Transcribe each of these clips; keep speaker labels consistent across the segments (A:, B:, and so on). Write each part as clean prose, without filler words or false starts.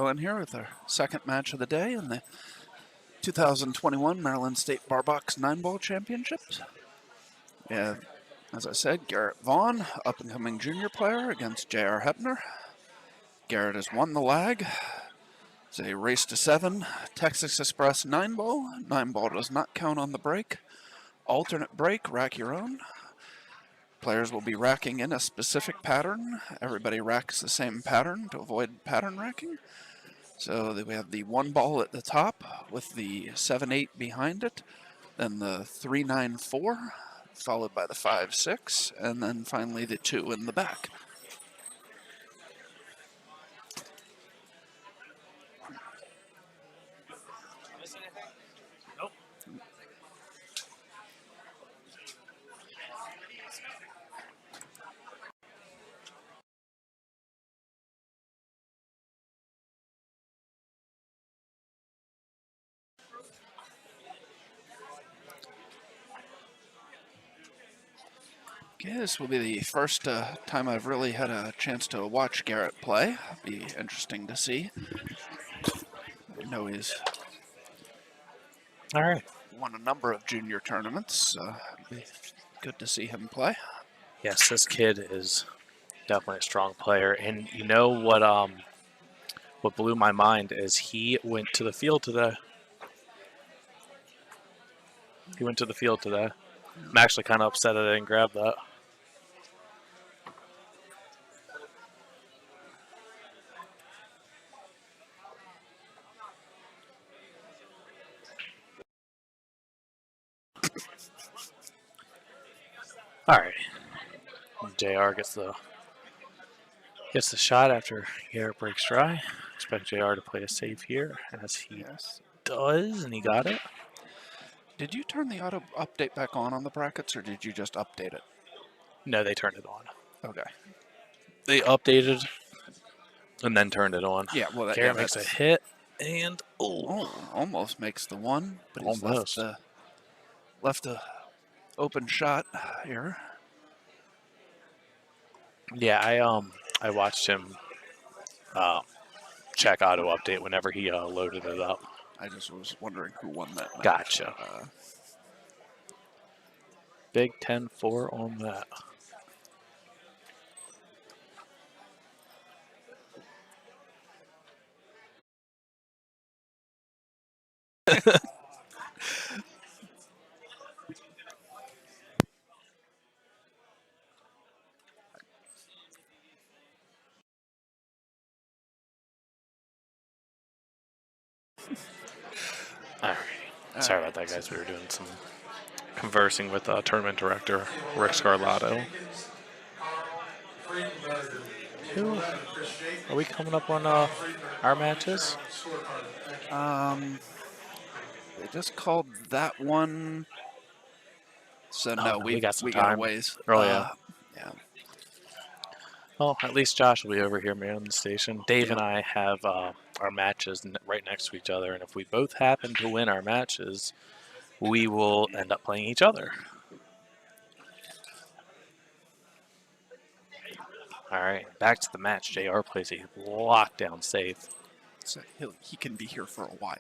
A: go in here with our second match of the day in the 2021 Maryland State Bar Box 9-Ball Championships. We have, as I said, Garrett Vaughn, up-and-coming junior player, against J.R. Hepner. Garrett has won the lag. It's a race to 7 Texas Express 9-ball. 9-ball does not count on the break. Alternate break, rack your own. Players will be racking in a specific pattern. Everybody racks the same pattern to avoid pattern racking. So we have the 1 ball at the top with the 7-8 behind it, then the 3-9-4, followed by the 5-6, and then finally the 2 in the back. Okay, this will be the first time I've really had a chance to watch Garrett play. Be interesting to see. I know he's won a number of junior tournaments, so it'd be good to see him play.
B: Yes, this kid is definitely a strong player, and you know what blew my mind is he went to the field today. He went to the field today. I'm actually kind of upset I didn't grab that. All right. JR gets the shot after Garrett breaks dry. Expect JR to play a safe here, as he does, and he got it.
A: Did you turn the auto update back on the brackets, or did you just update it?
B: No, they turned it on.
A: Okay.
B: They updated and then turned it on.
A: Yeah, well,
B: Garrett makes a hit, and
A: almost makes the 1, but he's
B: almost
A: left a open shot here.
B: Yeah, I watched him check auto update whenever he loaded it up.
A: I just was wondering who won that match.
B: Gotcha. Big 10-4 on that. All right. Sorry about that, guys. We were doing some conversing with tournament director Rick Scarlato. Are we coming up on our matches?
A: They just called that one. So no, we got a ways.
B: Oh yeah.
A: Yeah.
B: Well, at least Josh will be over here manning the station. Dave and I have our matches right next to each other, and if we both happen to win our matches, we will end up playing each other. All right, back to the match. JR plays a lockdown safe.
A: So he can be here for a while.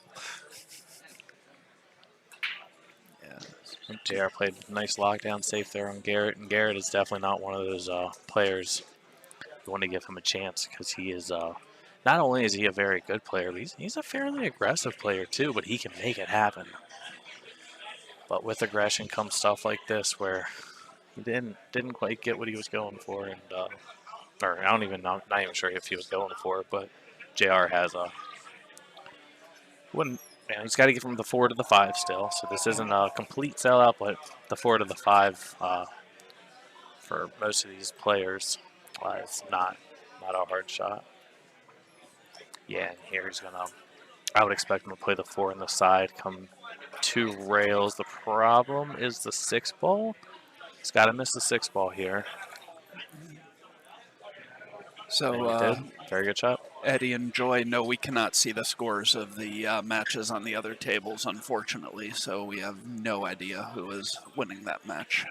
B: Yeah. JR played a nice lockdown safe there on Garrett, and Garrett is definitely not one of those players you want to give him a chance, because he is not only is he a very good player, but he's a fairly aggressive player too, but he can make it happen. But with aggression comes stuff like this where he didn't quite get what he was going for, and or I don't even know, not even sure if he was going for it, but JR has he's got to get from the 4 to the 5 still, so this isn't a complete sellout, but the 4 to the 5 for most of these players, it's not a hard shot. Yeah, and here he's gonna. I would expect him to play the 4 on the side, come 2 rails. The problem is the 6 ball. He's got to miss the 6 ball here.
A: So
B: very good shot.
A: Eddie and Joy know we cannot see the scores of the matches on the other tables, unfortunately, so we have no idea who is winning that match.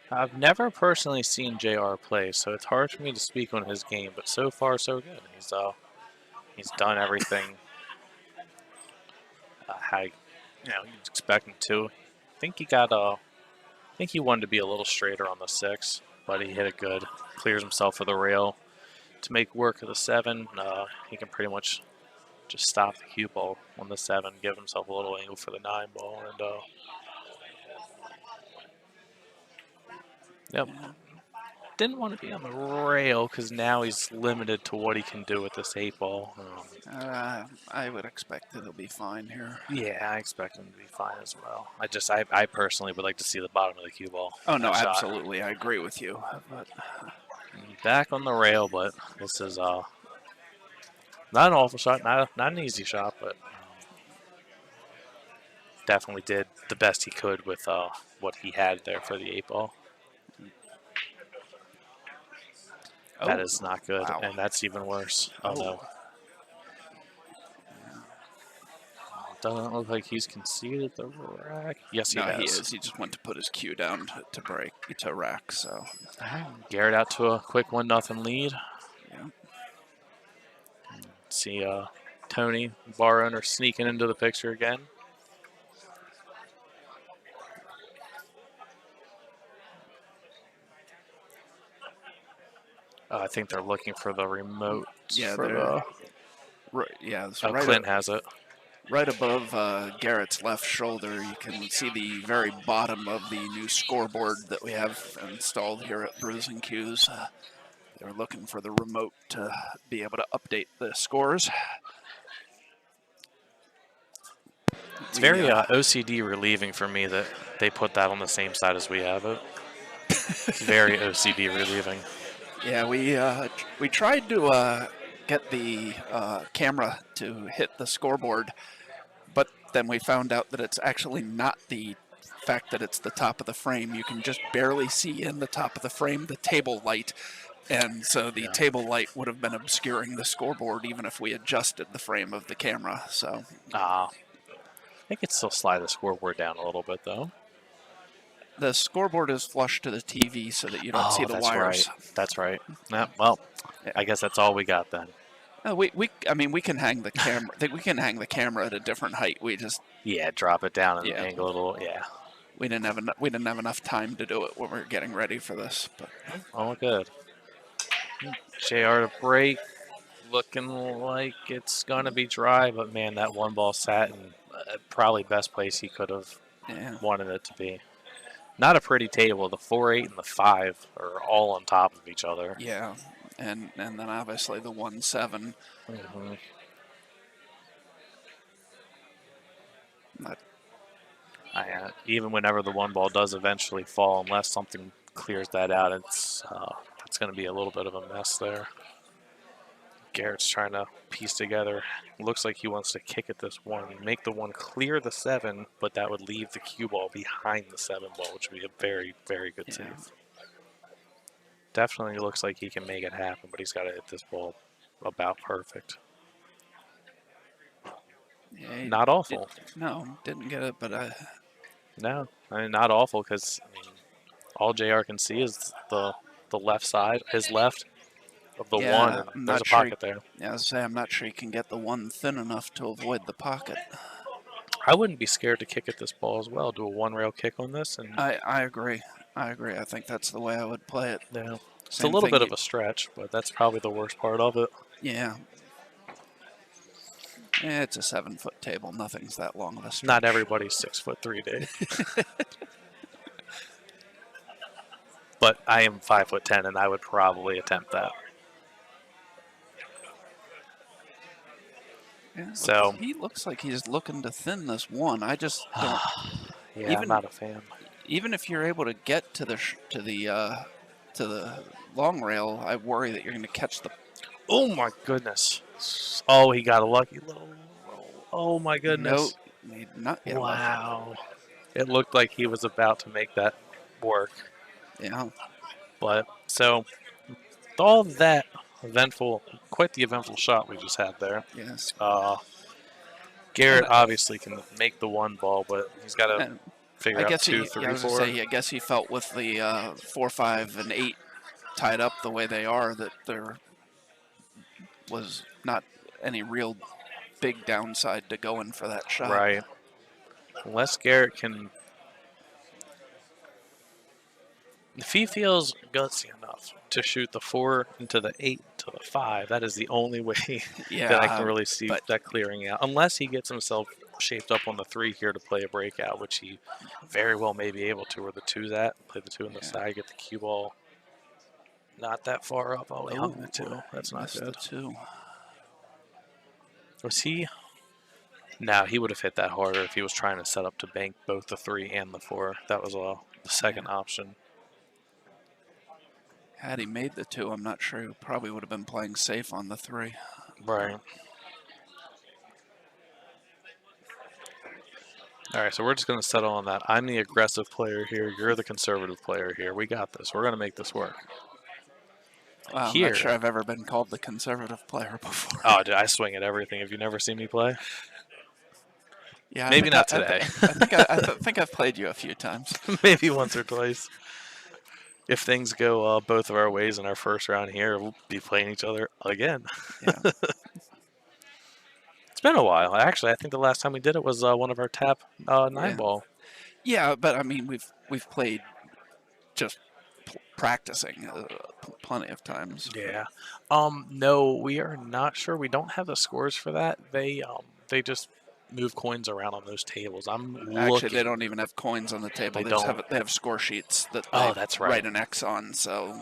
B: I've never personally seen JR play, so it's hard for me to speak on his game. But so far, so good. He's done everything how you'd expect him to. I think I think he wanted to be a little straighter on the 6, but he hit it good. Clears himself for the rail to make work of the 7. He can pretty much just stop the cue ball on the 7, give himself a little angle for the 9 ball, and yep. Didn't want to be on the rail because now he's limited to what he can do with this 8 ball.
A: I would expect that he'll be fine here.
B: Yeah, I expect him to be fine as well. I personally would like to see the bottom of the cue ball.
A: Oh no,
B: shot.
A: absolutely, I agree with you. But
B: Back on the rail, but this is not an awful shot, not an easy shot, but definitely did the best he could with what he had there for the 8 ball. That is not good,
A: wow.
B: and that's even worse. Oh no. Doesn't look like he's conceded the rack. Yes, he has.
A: He is. He just went to put his cue down to rack. So
B: Garrett out to a quick 1-0 lead.
A: yeah.
B: See Tony, bar owner, sneaking into the picture again. I think they're looking for the remote.
A: Yeah,
B: Clint has it.
A: Right above Garrett's left shoulder, you can see the very bottom of the new scoreboard that we have installed here at Brews and Cues. They're looking for the remote to be able to update the scores.
B: It's very OCD relieving for me that they put that on the same side as we have it. It's very OCD relieving.
A: Yeah, we tried to get the camera to hit the scoreboard, but then we found out that it's actually not the fact that it's the top of the frame. You can just barely see in the top of the frame the table light, and so the table light would have been obscuring the scoreboard even if we adjusted the frame of the camera. So
B: I think it still slide the scoreboard down a little bit though.
A: The scoreboard is flush to the TV so that you don't see the wires.
B: Right. That's right. Yeah, well, I guess that's all we got then.
A: I mean, we can hang the camera. We can hang the camera at a different height. We just
B: drop it down and angle a little. Yeah.
A: We didn't have enough time to do it when we were getting ready for this. But
B: all good. JR to break, looking like it's gonna be dry, but man, that 1 ball sat in probably best place he could have wanted it to be. Not a pretty table. The 4-8 and the 5 are all on top of each other.
A: Yeah, and then obviously the 1-7.
B: Mm-hmm. Even whenever the 1 ball does eventually fall, unless something clears that out, it's going to be a little bit of a mess there. Garrett's trying to piece together. Looks like he wants to kick at this 1, make the 1 clear the 7, but that would leave the cue ball behind the 7 ball, which would be a very, very good save. Definitely looks like he can make it happen, but he's got to hit this ball about perfect.
A: Yeah,
B: not awful.
A: Didn't get it, but
B: no, I mean not awful because all JR can see is the left side, his left. Of the 1, and there's a pocket there.
A: Yeah, I was saying, I'm not sure you can get the 1 thin enough to avoid the pocket.
B: I wouldn't be scared to kick at this ball as well. Do a 1 rail kick on this, and
A: I agree. I think that's the way I would play it.
B: Yeah, it's a little bit of a stretch, but that's probably the worst part of it.
A: Yeah. It's a 7-foot table. Nothing's that long of a stretch.
B: Not everybody's 6'3", Dave. But I am 5'10", and I would probably attempt that.
A: Yeah,
B: so
A: he looks like he's looking to thin this 1. I just don't.
B: I'm not a fan.
A: Even if you're able to get to the long rail, I worry that you're going to catch the.
B: Oh my goodness! Oh, he got a lucky little roll. Oh my goodness!
A: No, not yet.
B: Wow! It looked like he was about to make that work.
A: Yeah.
B: But so all that. Quite the eventful shot we just had there.
A: Yes.
B: Garrett obviously can make the 1 ball, but he's got to figure
A: I
B: out
A: guess
B: 2,
A: he, yeah,
B: 3,
A: I was gonna
B: 4.
A: say, I guess he felt with the 4, 5, and 8 tied up the way they are that there was not any real big downside to going for that shot.
B: Right. Unless Garrett can, if he feels gutsy enough to shoot the 4 into the 8 to the 5, that is the only way that I can
A: Yeah,
B: really see
A: but
B: that clearing out. Unless he gets himself shaped up on the 3 here to play a breakout, which he very well may be able to, where the 2's at. Play the 2 on the
A: yeah.
B: side, get the cue ball not that far up. Oh, he hung the
A: Oh,
B: 2. That's
A: he
B: not
A: missed the
B: good.
A: 2.
B: Was he? No, he would have hit that harder if he was trying to set up to bank both the 3 and the 4. That was the second option.
A: Had he made the 2, I'm not sure. He probably would have been playing safe on the 3.
B: Right. All right, so we're just going to settle on that. I'm the aggressive player here. You're the conservative player here. We got this. We're going to make this work.
A: Well, I'm not sure I've ever been called the conservative player before.
B: Oh, dude, I swing at everything. Have you never seen me play?
A: Yeah,
B: Maybe not today.
A: I think I've played you a few times.
B: Maybe once or twice. If things go both of our ways in our first round here, we'll be playing each other again.
A: Yeah.
B: It's been a while. Actually, I think the last time we did it was one of our tap 9-ball.
A: Yeah, but I mean, we've played just practicing plenty of times.
B: Yeah. No, we are not sure. We don't have the scores for that. They just move coins around on those tables. I'm
A: Actually,
B: looking.
A: they don't even have coins on the table.
B: They
A: Just
B: don't.
A: they have score sheets that they
B: That's right.
A: write an X on. So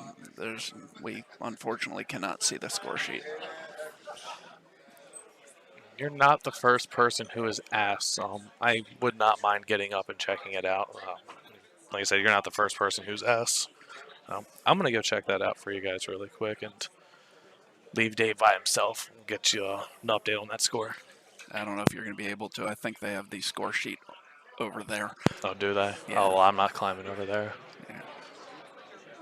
A: we unfortunately cannot see the score sheet.
B: You're not the first person who has asked. I would not mind getting up and checking it out. Like I said, you're not the first person who's asked. I'm going to go check that out for you guys really quick and leave Dave by himself and get you an update on that score.
A: I don't know if you're going to be able to. I think they have the score sheet over there.
B: Oh, do they?
A: Yeah.
B: Oh, well, I'm not climbing over there.
A: Yeah.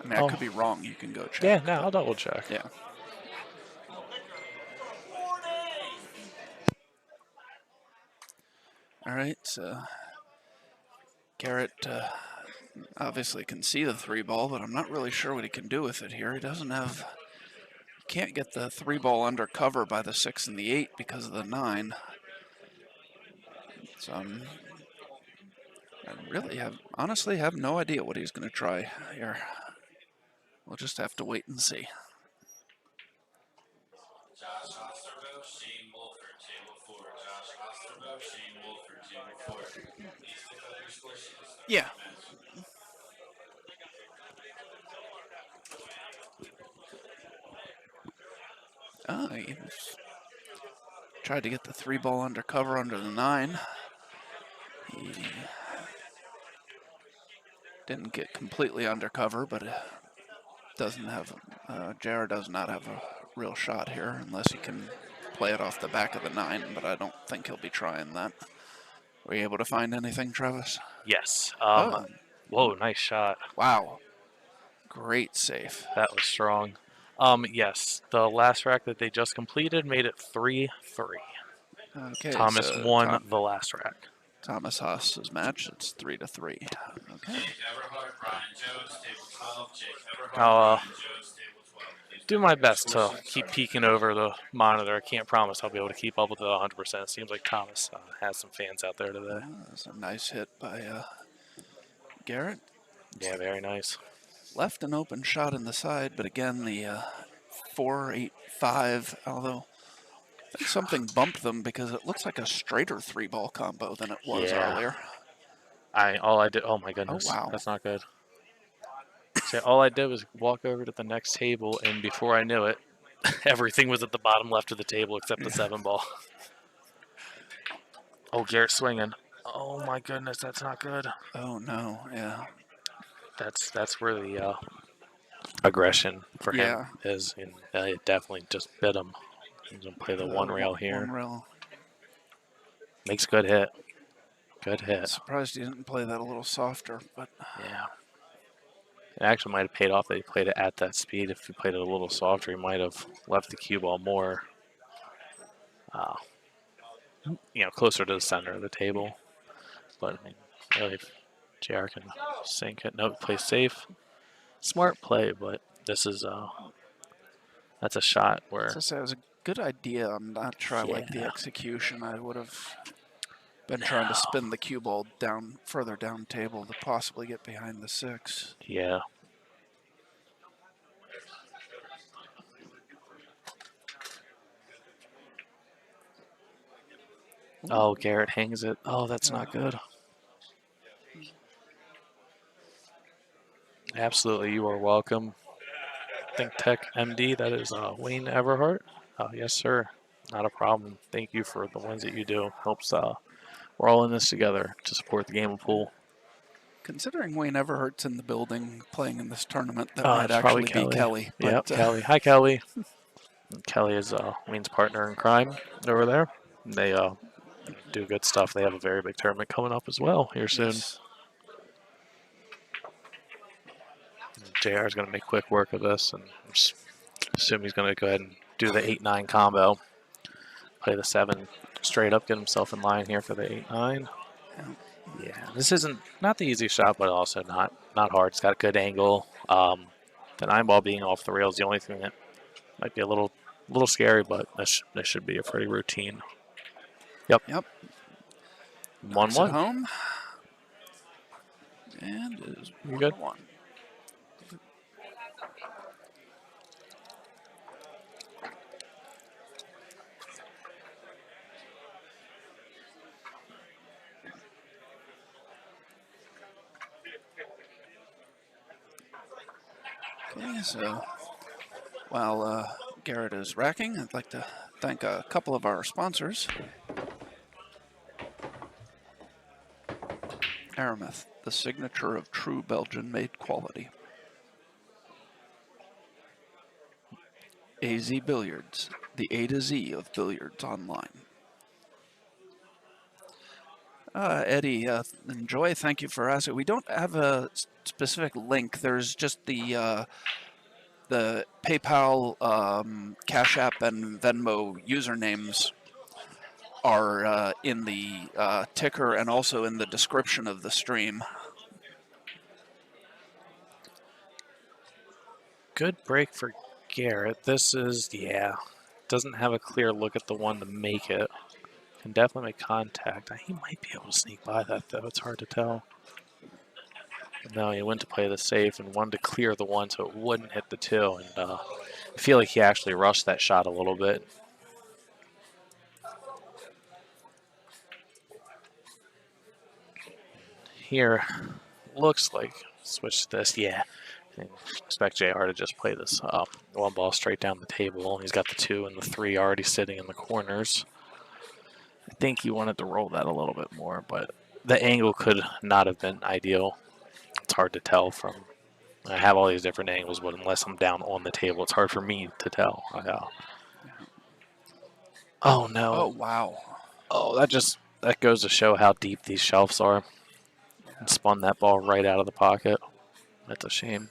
A: I mean, I could be wrong. You can go check.
B: Yeah, no, I'll double check.
A: Yeah. All right. So Garrett obviously can see the 3-ball, but I'm not really sure what he can do with it here. He doesn't have. Can't get the 3-ball under cover by the 6 and the 8 because of the 9. So I really honestly have no idea what he's going to try here. We'll just have to wait and see. Yeah. Oh, he tried to get the 3-ball under cover under the 9. He didn't get completely under cover, but doesn't have. Jared does not have a real shot here unless he can play it off the back of the 9, but I don't think he'll be trying that. Were you able to find anything, Travis?
B: Yes.
A: Oh.
B: Whoa, nice shot.
A: Wow. Great save.
B: That was strong. Yes, the last rack that they just completed made it 3-3.
A: Okay.
B: Thomas
A: so
B: won the last rack.
A: Thomas Haas's match. It's 3-3. Okay.
B: I'll do my best to keep peeking over the monitor. I can't promise I'll be able to keep up with it 100%. It seems like Thomas has some fans out there today.
A: That's a nice hit by Garrett.
B: Yeah, very nice.
A: Left an open shot in the side, but again, the 4-8-5, although I think something bumped them because it looks like a straighter 3-ball combo than it was earlier.
B: All I did, oh my goodness.
A: Oh, wow.
B: That's not good. So all I did was walk over to the next table, and before I knew it, everything was at the bottom left of the table except the 7-ball. Oh, Garrett swinging. Oh my goodness, that's not good.
A: Oh no, yeah.
B: That's where the aggression for him is, and it definitely just bit him. He's gonna play the one rail here.
A: One rail.
B: Makes good hit. Good hit.
A: Surprised he didn't play that a little softer, but
B: yeah. It actually might have paid off that he played it at that speed. If he played it a little softer, he might have left the cue ball more, closer to the center of the table. But I mean, really, JR can sink it. Nope, play safe. Smart play, but this is that's a shot where
A: So say it was a good idea. I'm not sure I like the
B: yeah.
A: execution. I would have been trying to spin the cue ball down further down table to possibly get behind the 6.
B: Yeah. Oh, Garrett hangs it. Oh, that's not good. Absolutely, you are welcome. Think Tech MD, that is Wayne Everhart. Yes, sir. Not a problem. Thank you for the ones that you do. Helps we're all in this together to support the game of pool.
A: Considering Wayne Everhart's in the building playing in this tournament, that
B: Oh,
A: might
B: it's probably
A: actually be Kelly.
B: Yep,
A: But
B: Kelly. Hi, Kelly. Kelly is Wayne's partner in crime over there. They do good stuff. They have a very big tournament coming up as well here soon.
A: yes.
B: JR is going to make quick work of this and just assume he's going to go ahead and do the 8-9 combo. Play the 7 straight up, get himself in line here for the 8-9. Yeah, this isn't not the easiest shot, but also not hard. It's got a good angle. The 9 ball being off the rails, the only thing that might be a little scary, but this should be a pretty routine. Yep. 1-1.
A: Home. And it is 1-1. Okay, so while Garrett is racking, I'd like to thank a couple of our sponsors. Aramith, the signature of true Belgian-made quality. AZ Billiards, the A to Z of billiards online. Eddie and Joy, thank you for asking. We don't have a specific link. There's just the PayPal, Cash App, and Venmo usernames are in the ticker and also in the description of the stream.
B: Good break for Garrett. This is, doesn't have a clear look at the one to make it. Can definitely make contact. He might be able to sneak by that, though. It's hard to tell. No, he went to play the safe and wanted to clear the 1 so it wouldn't hit the 2. And I feel like he actually rushed that shot a little bit. Here, looks like switch this. Yeah. And expect JR to just play this 1 ball straight down the table. He's got the 2 and the 3 already sitting in the corners. I think he wanted to roll that a little bit more, but the angle could not have been ideal. It's hard to tell from. I have all these different angles, but unless I'm down on the table, it's hard for me to tell. Oh no!
A: Oh wow!
B: Oh, that goes to show how deep these shelves are. And spun that ball right out of the pocket. That's a shame.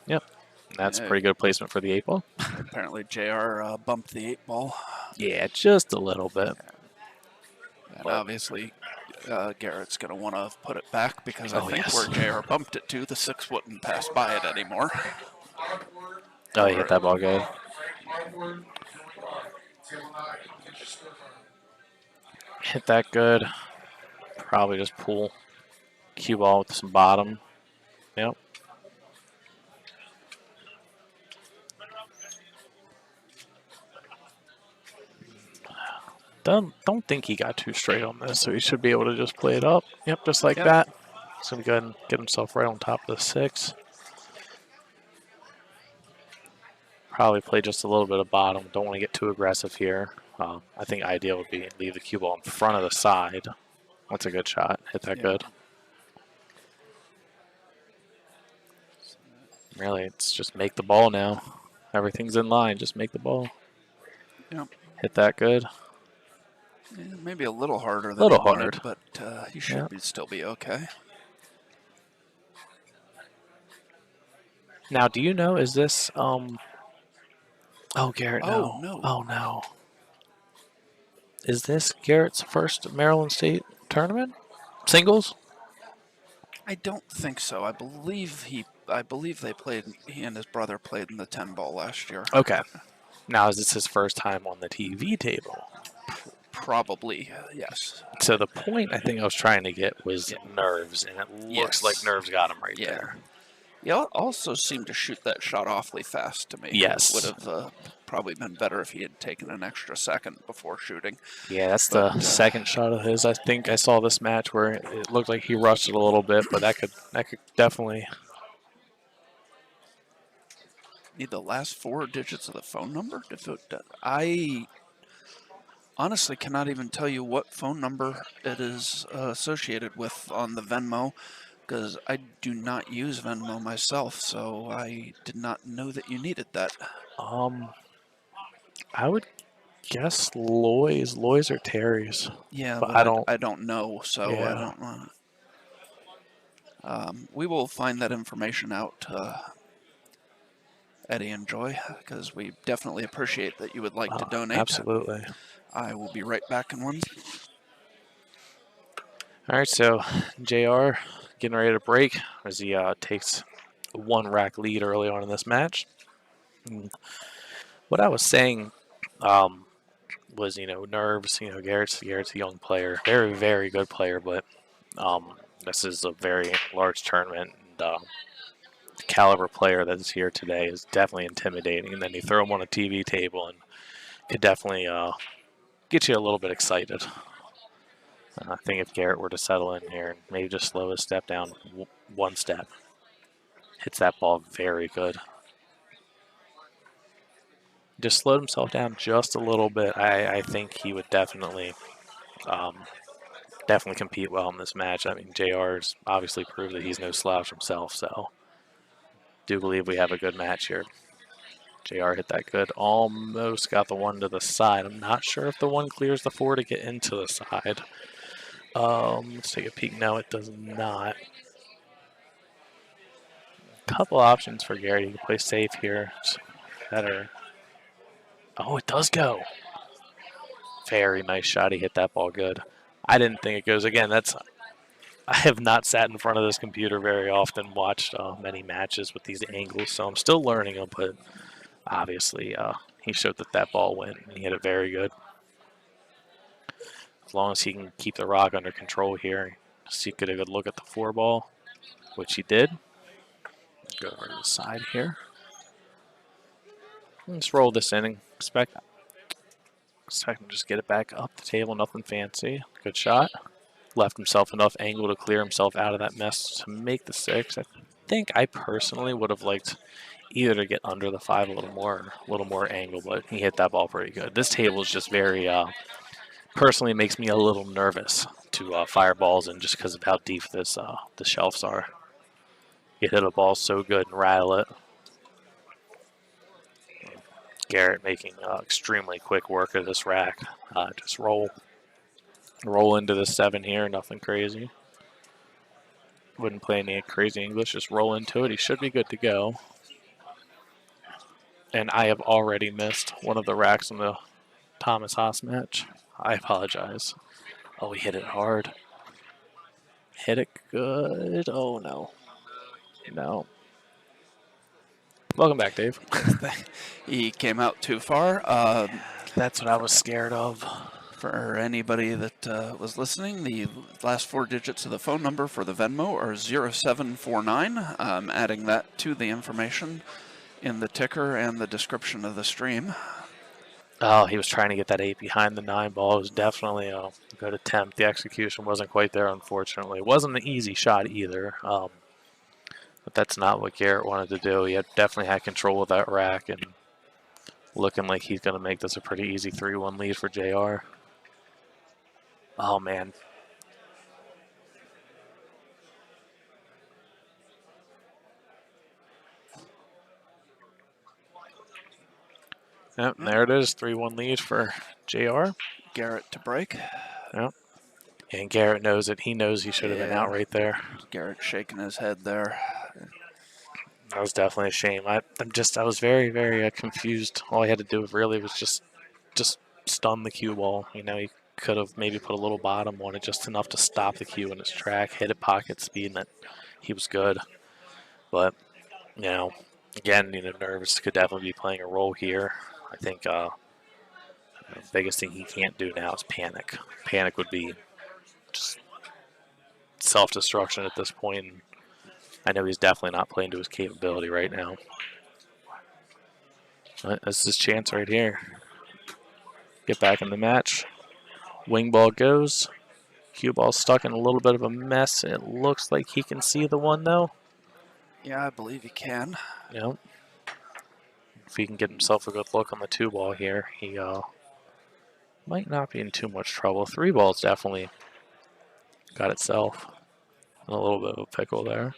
B: Yep. That's pretty good placement for the 8 ball.
A: Apparently JR bumped the 8 ball.
B: Yeah, just a little bit.
A: And obviously Garrett's going to want to put it back because I think where JR bumped it to, the 6 wouldn't pass by it anymore.
B: Oh, he hit that ball good. Hit that good. Probably just pull cue ball with some bottom. Yep. Don't think he got too straight on this, so he should be able to just play it up. Yep, just like that. He's going to go ahead and get himself right on top of the 6. Probably play just a little bit of bottom. Don't want to get too aggressive here. I think ideal would be leave the cue ball in front of the side. That's a good shot. Hit that good. Really, it's just make the ball now. Everything's in line. Just make the ball.
A: Yep.
B: Hit that good.
A: Yeah, maybe a little harder than he wanted, but he should still be okay.
B: Now, do you know, is this, oh, Garrett, no.
A: Oh, no.
B: Oh, no. Is this Garrett's first Maryland State tournament? Singles?
A: I don't think so. I believe they played. He and his brother played in the 10-ball last year.
B: Okay. Now, is this his first time on the TV table?
A: Probably, yes.
B: So the point I think I was trying to get was nerves, and it looks like
A: Yes.
B: nerves got him right
A: Yeah.
B: there.
A: He also seemed to shoot that shot awfully fast to me. Would
B: Yes.
A: have probably been better if he had taken an extra second before shooting.
B: Yeah, that's
A: But
B: the second shot of his. I think I saw this match where it looked like he rushed it a little bit, but that could definitely.
A: need the last 4 digits of the phone number? I honestly cannot even tell you what phone number it is associated with on the Venmo, because I do not use Venmo myself, so I did not know that you needed that.
B: I would guess Loy's or Terry's,
A: Yeah,
B: but
A: but
B: I don't.
A: I don't know, so I
B: Yeah.
A: don't want. We will find that information out, Eddie and Joy, because we definitely appreciate that you would like to donate.
B: Absolutely.
A: I will be right back in one.
B: All right, so JR getting ready to break as he takes a 1-rack lead early on in this match. And what I was saying was, nerves. Garrett's a young player, very, very good player, but this is a very large tournament, and the caliber player that's here today is definitely intimidating. And then you throw him on a TV table and could definitely get you a little bit excited. I think if Garrett were to settle in here and maybe just slow his step down 1 step, hits that ball very good. Just slowed himself down just a little bit. I think he would definitely compete well in this match. I mean, JR's obviously proved that he's no slouch himself, so do believe we have a good match here. JR hit that good. Almost got the 1 to the side. I'm not sure if the 1 clears the 4 to get into the side. Let's take a peek. No, it does not. Couple options for Garrett. He can play safe here. It's better. Oh, it does go. Very nice shot. He hit that ball good. I didn't think it goes. Again, I have not sat in front of this computer very often, watched many matches with these angles, so I'm still learning them, but obviously he showed that ball went, and he hit it very good. As long as he can keep the rock under control here, see, get a good look at the 4 ball, which he did. Go over to the side here. Let's roll this inning. Expect him to just get it back up the table, nothing fancy. Good shot. Left himself enough angle to clear himself out of that mess to make the 6. I think I personally would have liked either to get under the 5 a little more angle, but he hit that ball pretty good. This table is just very, personally makes me a little nervous to fire balls in just because of how deep the shelves are. You hit a ball so good and rattle it. Garrett making extremely quick work of this rack. Just roll into the 7 here, nothing crazy. Wouldn't play any crazy English, just roll into it. He should be good to go. And I have already missed one of the racks in the Thomas Haas match. I apologize. Oh, he hit it hard. Hit it good. Oh, no. No. Welcome back, Dave.
A: He came out too far.
B: That's what I was scared of.
A: For anybody that was listening, the last 4 digits of the phone number for the Venmo are 0749. I'm adding that to the information in the ticker and the description of the stream.
B: Oh, he was trying to get that 8 behind the 9 ball. It was definitely a good attempt. The execution wasn't quite there, unfortunately. It wasn't an easy shot either. But that's not what Garrett wanted to do. He definitely had control of that rack and looking like he's going to make this a pretty easy 3-1 lead for JR. Oh, man. Yep, there it is. 3-1 lead for JR.
A: Garrett to break.
B: Yep. And Garrett knows it. He knows he should have been out right there.
A: Garrett shaking his head there.
B: That was definitely a shame. I was very, very confused. All he had to do really was just stun the cue ball. could have maybe put a little bottom on it, just enough to stop the cue in its track, hit at pocket speed, and that he was good. But, again, nerves could definitely be playing a role here. I think the biggest thing he can't do now is panic. Panic would be just self-destruction at this point. And I know he's definitely not playing to his capability right now. But that's his chance right here. Get back in the match. Wing ball goes. Cue ball stuck in a little bit of a mess. It looks like he can see the one, though.
A: Yeah, I believe he can.
B: Yep. If he can get himself a good look on the 2 ball here, he might not be in too much trouble. 3 ball's definitely got itself in a little bit of a pickle there.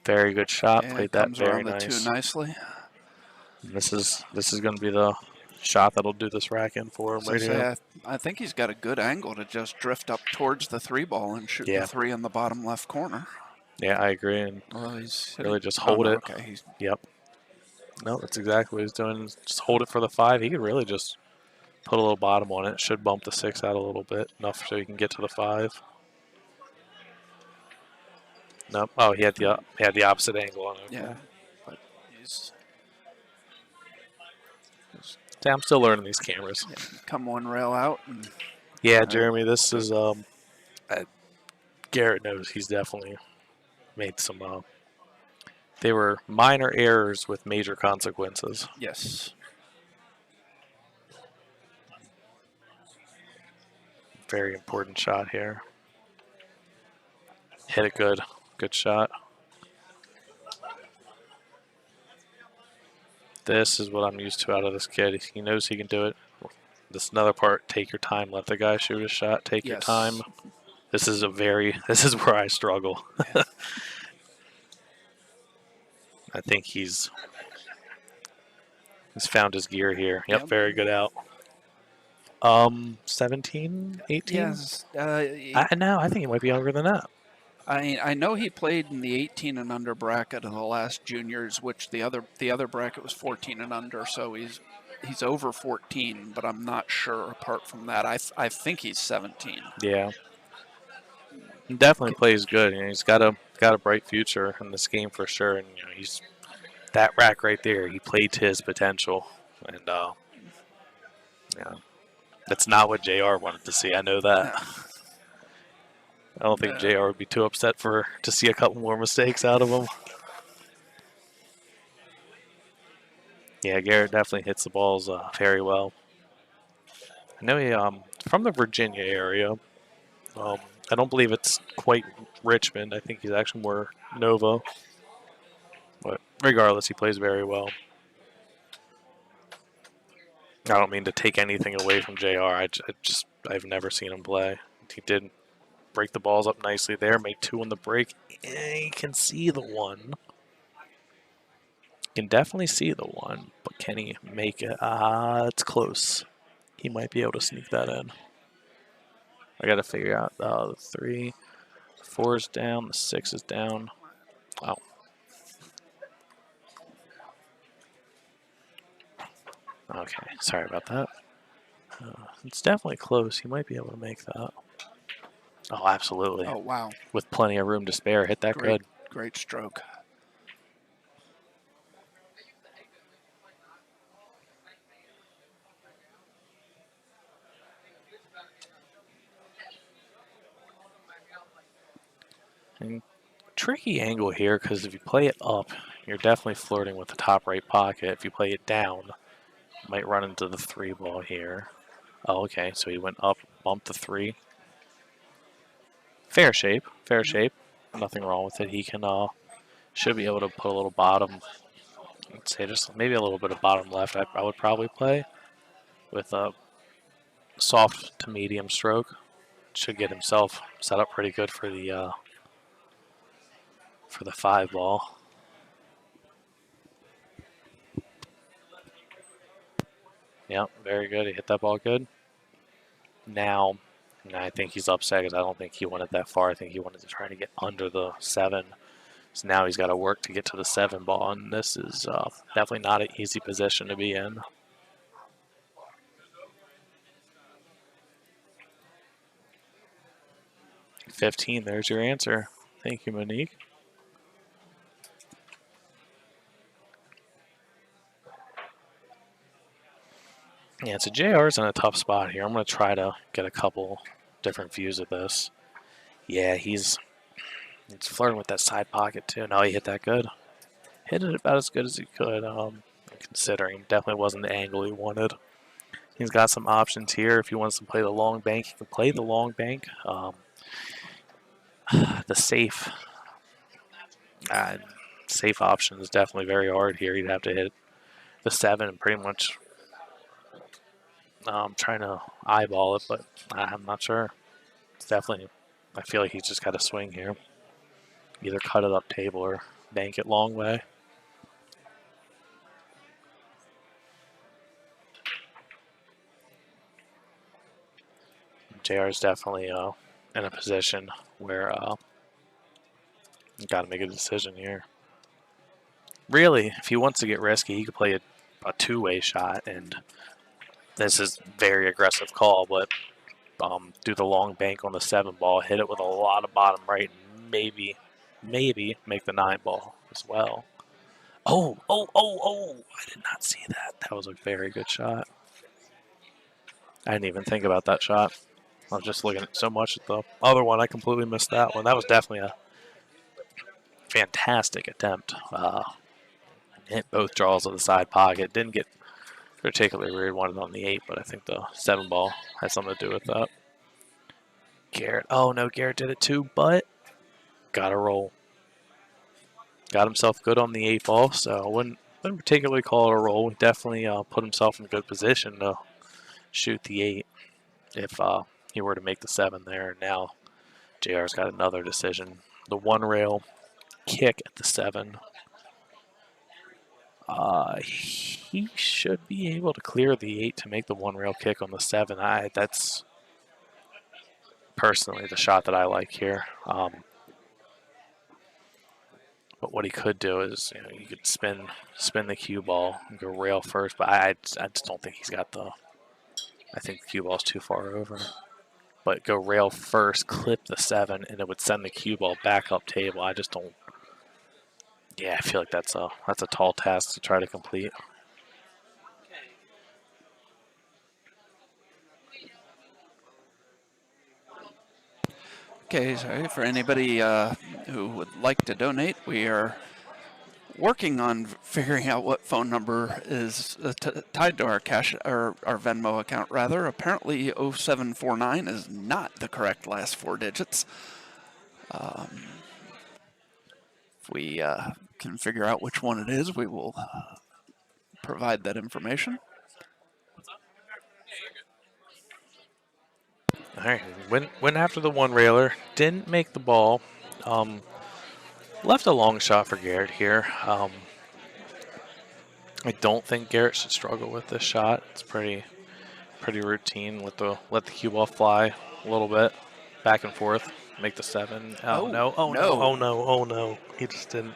B: Very good shot.
A: Yeah,
B: Played that
A: comes
B: very
A: around the 2
B: nice.
A: nicely.
B: And this is going to be the shot that'll do this rack in for him right here.
A: I think he's got a good angle to just drift up towards the 3 ball and shoot the 3 in the bottom left corner.
B: Yeah, I agree. And
A: He's
B: really just hold it.
A: Okay.
B: Yep. No, that's exactly what he's doing. Just hold it for the 5. He could really just put a little bottom on it. Should bump the 6 out a little bit, enough so he can get to the 5. Nope. Oh, he had the opposite angle on it. Okay.
A: Yeah, but he's
B: I'm still learning these cameras.
A: come 1 rail out. And,
B: yeah, Jeremy, this is Garrett knows he's definitely made some. They were minor errors with major consequences.
A: Yes.
B: Very important shot here. Hit it good. Good shot. This is what I'm used to out of this kid. He knows he can do it. This another part, take your time. Let the guy shoot his shot. Take your time. This is where I struggle. Yeah. I think he's found his gear here. Yep, very good out. 17, 18?
A: Yes.
B: I think he might be younger than that.
A: I know he played in the 18 and under bracket of the last juniors, which the other bracket was 14 and under, so he's over 14, but I'm not sure apart from that. I think he's 17.
B: Yeah. He definitely plays good. He's got a bright future in this game for sure, and he's that rack right there. He played to his potential, and that's not what JR wanted to see. I know that. I don't think JR would be too upset to see a couple more mistakes out of him. Yeah, Garrett definitely hits the balls very well. I know he from the Virginia area. I don't believe it's quite Richmond. I think he's actually more Nova. But regardless, he plays very well. I don't mean to take anything away from JR. I've never seen him play. He did break the balls up nicely there. Made 2 on the break. He can see the 1. Can definitely see the 1, but can he make it? It's close. He might be able to sneak that in. I got to figure out the 3, 4 is down, the 6 is down. Wow. Okay, sorry about that. It's definitely close. He might be able to make that. Oh, absolutely.
A: Oh, wow.
B: With plenty of room to spare. Hit that good.
A: Great stroke.
B: And tricky angle here, because if you play it up, you're definitely flirting with the top right pocket. If you play it down, you might run into the 3 ball here. Oh, okay, so he went up, bumped the 3. Fair shape, fair shape. Nothing wrong with it. He can should be able to put a little bottom. I'd say just maybe a little bit of bottom left. I would probably play with a soft to medium stroke. Should get himself set up pretty good for the 5 ball. Yep, very good. He hit that ball good. Now, I think he's upset because I don't think he went it that far. I think he wanted to try to get under the 7. So now he's got to work to get to the 7 ball, and this is definitely not an easy position to be in. 15. There's your answer. Thank you, Monique. Yeah, so JR's in a tough spot here. I'm going to try to get a couple different views of this. Yeah, he's flirting with that side pocket, too. No, he hit that good. Hit it about as good as he could, considering. Definitely wasn't the angle he wanted. He's got some options here. If he wants to play the long bank, he can play the long bank. The safe option is definitely very hard here. You'd have to hit the 7 and pretty much trying to eyeball it, but I'm not sure. It's definitely, I feel like he's just got to swing here. Either cut it up table or bank it long way. JR is definitely in a position where you got to make a decision here. Really, if he wants to get risky, he could play a two-way shot, and this is very aggressive call, but do the long bank on the 7 ball, hit it with a lot of bottom right, and maybe make the 9 ball as well. Oh, I did not see that. That was a very good shot. I didn't even think about that shot. I was just looking at so much at the other one. I completely missed that one. That was definitely a fantastic attempt. Hit both draws of the side pocket. Didn't get particularly weird one on the 8, but I think the 7 ball had something to do with that. Garrett. Oh, no, Garrett did it too, but got a roll. Got himself good on the 8 ball, so I wouldn't particularly call it a roll. He definitely put himself in a good position to shoot the 8 if he were to make the 7 there. Now JR's got another decision. The 1 rail kick at the 7. He should be able to clear the 8 to make the 1 rail kick on the 7. That's personally the shot that I like here. But what he could do is, you could spin the cue ball and go rail first. But I just don't think he's got the. I think the cue ball's too far over. But go rail first, clip the 7, and it would send the cue ball back up table. I just don't. Yeah, I feel like that's a tall task to try to complete.
A: Okay, sorry, for anybody who would like to donate, we are working on figuring out what phone number is tied to our cash or our Venmo account rather. Apparently 0749 is not the correct last 4 digits. If we can figure out which one it is, we will provide that information.
B: All right, went after the 1 railer, didn't make the ball. Left a long shot for Garrett here. I don't think Garrett should struggle with this shot. It's pretty routine. Let the cue ball fly a little bit, back and forth, make the 7. Oh no! Oh no! Oh no! Oh no! He just didn't.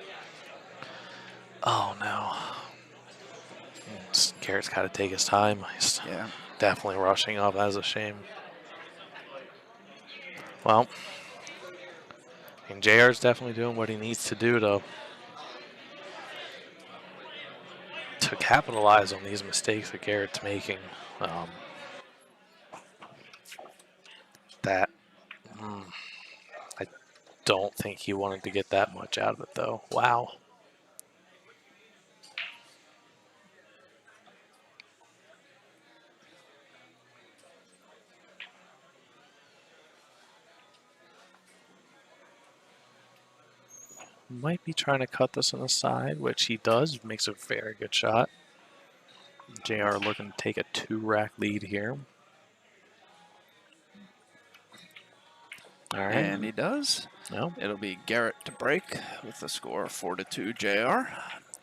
B: Oh no! Garrett's got to take his time. He's definitely rushing up. That's a shame. Well, JR's definitely doing what he needs to do to capitalize on these mistakes that Garrett's making. I don't think he wanted to get that much out of it, though. Wow. Might be trying to cut this on the side, which he does. Makes a very good shot. JR looking to take a 2-rack lead here. All right.
A: And he does.
B: No.
A: It'll be Garrett to break with the score 4-2 JR.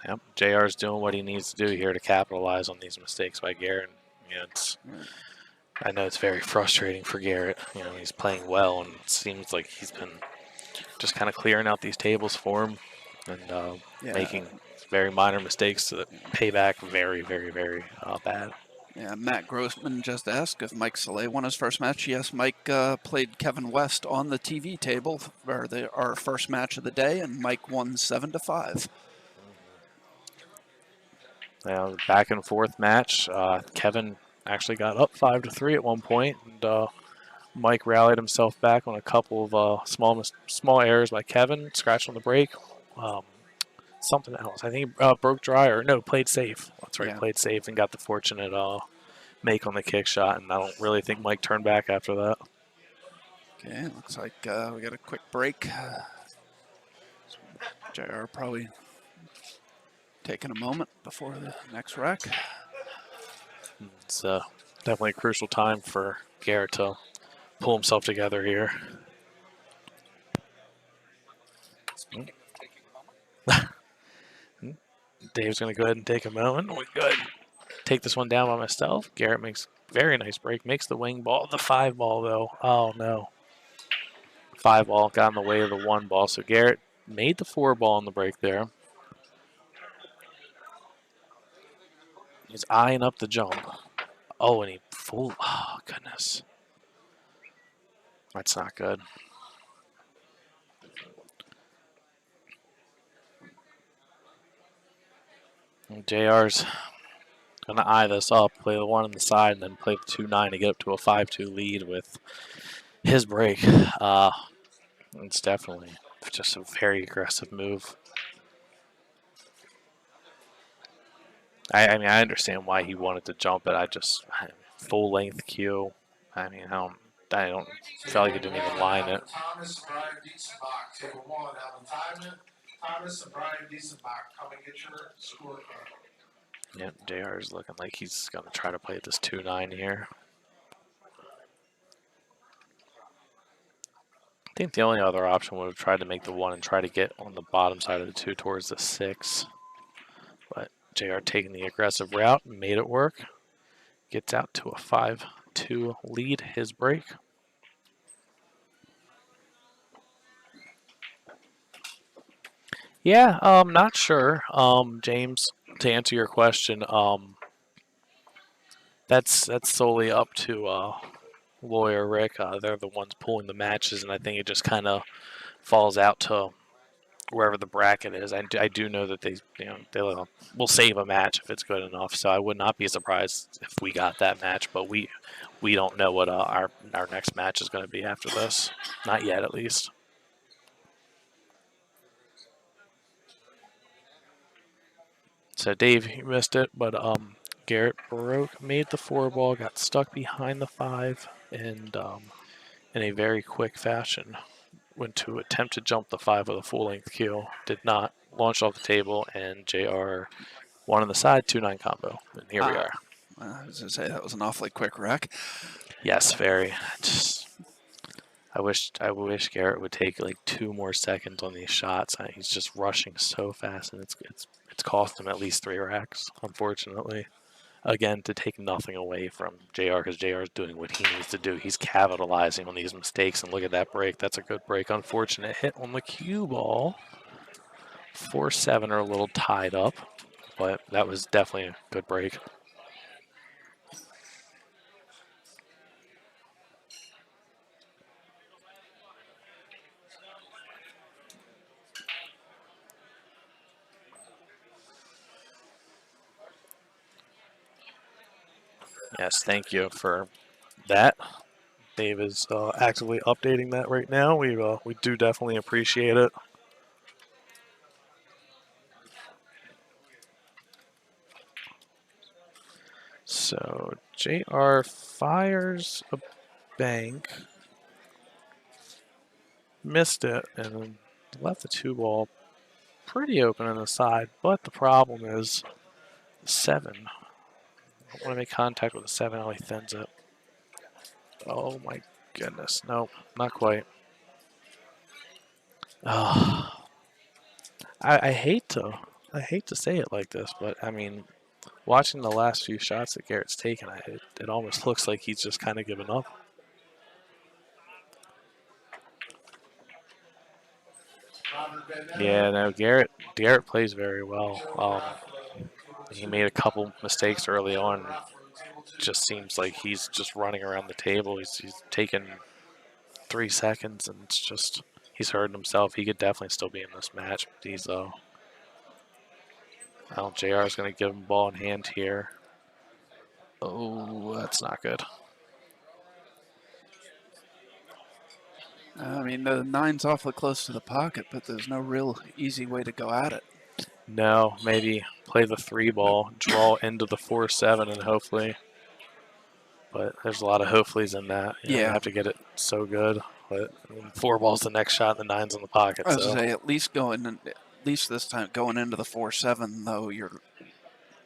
B: Yep. JR's doing what he needs to do here to capitalize on these mistakes by Garrett. I know it's very frustrating for Garrett. He's playing well, and it seems like he's been just kind of clearing out these tables for him and making very minor mistakes that pay back very, very, very bad.
A: Yeah, Matt Grossman just asked if Mike Soleil won his first match. Yes, Mike played Kevin West on the TV table for our first match of the day, and Mike won 7-5.
B: Back and forth match. Kevin actually got up 5-3 at one point, and Mike rallied himself back on a couple of small errors by Kevin. Scratched on the break. Um, something else. I think he broke dry or no, played safe. That's right,
A: Yeah.
B: played safe and got the fortunate make on the kick shot. And I don't really think Mike turned back after that.
A: Okay, looks like we got a quick break. JR probably taking a moment before the next rack.
B: It's definitely a crucial time for Garrett to pull himself together here. Dave's going to go ahead and take a moment. We go ahead and take this one down by myself. Garrett makes very nice break. Makes the wing ball. The 5 ball, though. Oh, no. 5 ball got in the way of the 1 ball. So Garrett made the 4 ball in the break there. He's eyeing up the jump. Oh, and he full. Oh, goodness. That's not good. And JR's going to eye this up, play the 1 on the side, and then play the 2-9 to get up to a 5-2 lead with his break. It's definitely just a very aggressive move. I mean, I understand why he wanted to jump it. Full length cue. I mean, I don't feel like he didn't even line it.
C: Thomas and Brian Diesenbach, table 1, Alan Timon. Thomas and Brian Diesenbach, come and get your scorecard.
B: Yep, JR is looking like he's going to try to play this 2-9 here. I think the only other option would have tried to make the 1 and try to get on the bottom side of the 2 towards the 6. But JR taking the aggressive route, made it work. Gets out to a 5-2 lead, his break. Yeah, not sure, James, to answer your question. That's solely up to lawyer Rick. They're the ones pulling the matches, and I think it just kind of falls out to wherever the bracket is. I do know that they will save a match if it's good enough. So I would not be surprised if we got that match, but we don't know what our next match is going to be after this. Not yet, at least. So Dave, you missed it, but Garrett made the 4 ball, got stuck behind the 5, and in a very quick fashion went to attempt to jump the 5 with a full length cue. Did not. Launched off the table, and JR 1 on the side, 2-9 combo. And here we are.
A: I was going to say, that was an awfully quick rack.
B: Yes, very. I wish Garrett would take like 2 more seconds on these shots. He's just rushing so fast, and it's cost him at least 3 racks, unfortunately. Again, to take nothing away from JR, because JR is doing what he needs to do. He's capitalizing on these mistakes, and look at that break. That's a good break. Unfortunate hit on the cue ball. 4-7 are a little tied up, but that was definitely a good break. Yes, thank you for that. Dave is actively updating that right now. We do definitely appreciate it. So JR fires a bank, missed it, and left the 2 ball pretty open on the side. But the problem is 7. I want to make contact with the 7. How he thins it. Oh my goodness! No, not quite. I hate to say it like this, but I mean, watching the last few shots that Garrett's taken, it almost looks like he's just kind of given up. Yeah, no, Garrett plays very well. He made a couple mistakes early on. just seems like he's just running around the table. He's taking 3 seconds, and it's just he's hurting himself. He could definitely still be in this match. But he's well, JR is going to give him ball in hand here. Oh, that's not good.
A: I mean, the 9's awfully close to the pocket, but there's no real easy way to go at it.
B: No, maybe play the 3 ball, draw into the 4-7, and hopefully. But there's a lot of hopefullys in that. You
A: Yeah.
B: have to get it so good. But 4 ball's the next shot, and the 9's in the pocket.
A: I was
B: So
A: gonna say, at least this time going into the 4-7, though, you're